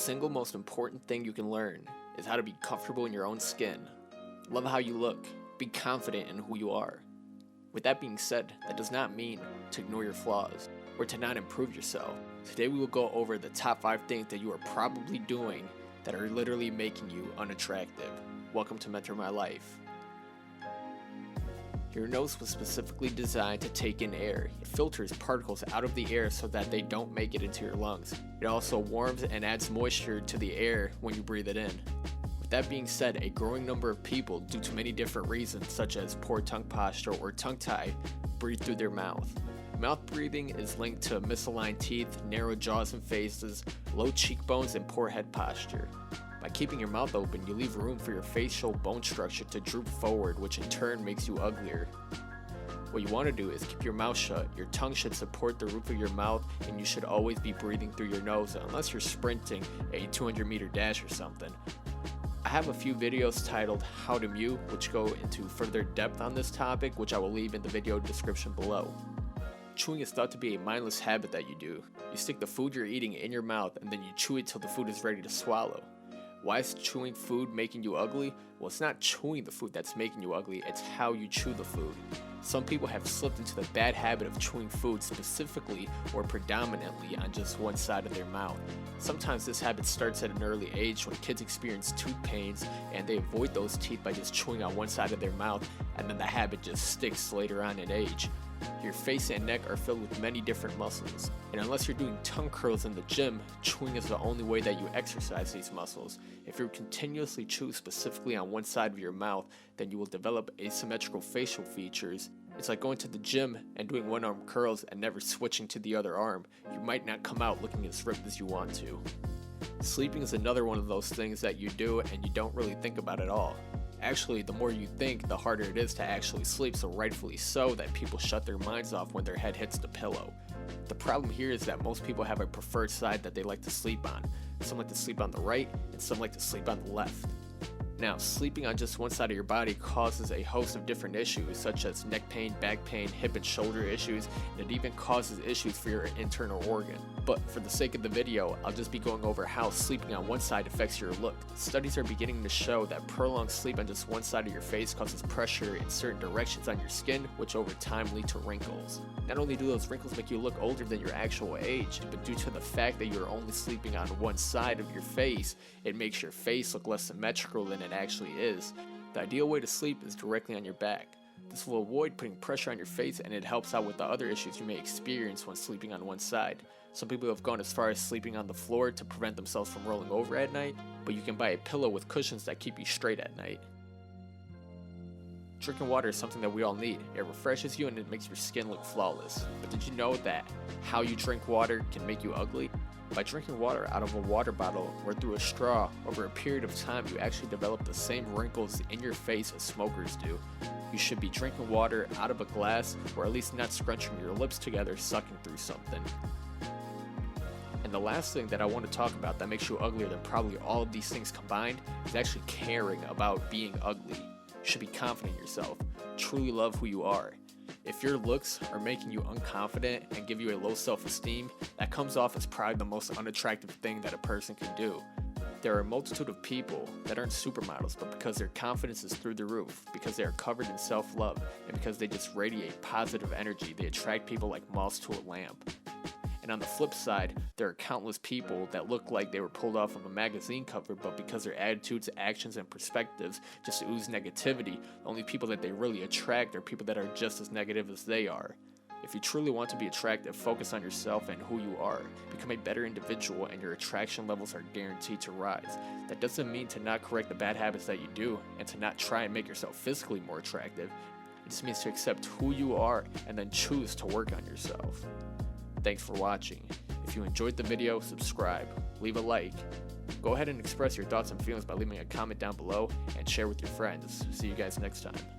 single most important thing you can learn is how to be comfortable in your own skin. Love how you look. Be confident in who you are. With that being said, that does not mean to ignore your flaws or to not improve yourself. Today we will go over the top 5 things that you are probably doing that are literally making you unattractive. Welcome to Mentor My Life. Your nose was specifically designed to take in air. It filters particles out of the air so that they don't make it into your lungs. It also warms and adds moisture to the air when you breathe it in. With that being said, a growing number of people, due to many different reasons such as poor tongue posture or tongue tie, breathe through their mouth. Mouth breathing is linked to misaligned teeth, narrow jaws and faces, low cheekbones, and poor head posture. By keeping your mouth open, you leave room for your facial bone structure to droop forward, which in turn makes you uglier. What you want to do is keep your mouth shut. Your tongue should support the roof of your mouth, and you should always be breathing through your nose unless you're sprinting a 200-meter dash or something. I have a few videos titled How to Mew, which go into further depth on this topic, which I will leave in the video description below. Chewing is thought to be a mindless habit that you do. You stick the food you're eating in your mouth and then you chew it till the food is ready to swallow. Why is chewing food making you ugly? Well, it's not chewing the food that's making you ugly, it's how you chew the food. Some people have slipped into the bad habit of chewing food specifically or predominantly on just one side of their mouth. Sometimes this habit starts at an early age when kids experience tooth pains and they avoid those teeth by just chewing on one side of their mouth, and then the habit just sticks later on in age. Your face and neck are filled with many different muscles, and unless you're doing tongue curls in the gym, chewing is the only way that you exercise these muscles. If you continuously chew specifically on one side of your mouth, then you will develop asymmetrical facial features. It's like going to the gym and doing one-arm curls and never switching to the other arm. You might not come out looking as ripped as you want to. Sleeping is another one of those things that you do and you don't really think about at all. Actually, the more you think, the harder it is to actually sleep, so rightfully so that people shut their minds off when their head hits the pillow. The problem here is that most people have a preferred side that they like to sleep on. Some like to sleep on the right, and some like to sleep on the left. Now, sleeping on just one side of your body causes a host of different issues, such as neck pain, back pain, hip and shoulder issues, and it even causes issues for your internal organ. But for the sake of the video, I'll just be going over how sleeping on one side affects your look. Studies are beginning to show that prolonged sleep on just one side of your face causes pressure in certain directions on your skin, which over time lead to wrinkles. Not only do those wrinkles make you look older than your actual age, but due to the fact that you're only sleeping on one side of your face, it makes your face look less symmetrical than it actually is. The ideal way to sleep is directly on your back. This will avoid putting pressure on your face, and it helps out with the other issues you may experience when sleeping on one side. Some people have gone as far as sleeping on the floor to prevent themselves from rolling over at night, but you can buy a pillow with cushions that keep you straight at night. Drinking water is something that we all need. It refreshes you and it makes your skin look flawless. But did you know that how you drink water can make you ugly? By drinking water out of a water bottle or through a straw, over a period of time you actually develop the same wrinkles in your face as smokers do. You should be drinking water out of a glass, or at least not scrunching your lips together sucking through something. And the last thing that I want to talk about that makes you uglier than probably all of these things combined is actually caring about being ugly. You should be confident in yourself. Truly love who you are. If your looks are making you unconfident and give you a low self-esteem, that comes off as probably the most unattractive thing that a person can do. There are a multitude of people that aren't supermodels, but because their confidence is through the roof, because they are covered in self-love, and because they just radiate positive energy, they attract people like moths to a lamp. And on the flip side, there are countless people that look like they were pulled off of a magazine cover, but because their attitudes, actions, and perspectives just ooze negativity, the only people that they really attract are people that are just as negative as they are. If you truly want to be attractive, focus on yourself and who you are. Become a better individual and your attraction levels are guaranteed to rise. That doesn't mean to not correct the bad habits that you do and to not try and make yourself physically more attractive. It just means to accept who you are and then choose to work on yourself. Thanks for watching. If you enjoyed the video, subscribe, leave a like. Go ahead and express your thoughts and feelings by leaving a comment down below and share with your friends. See you guys next time.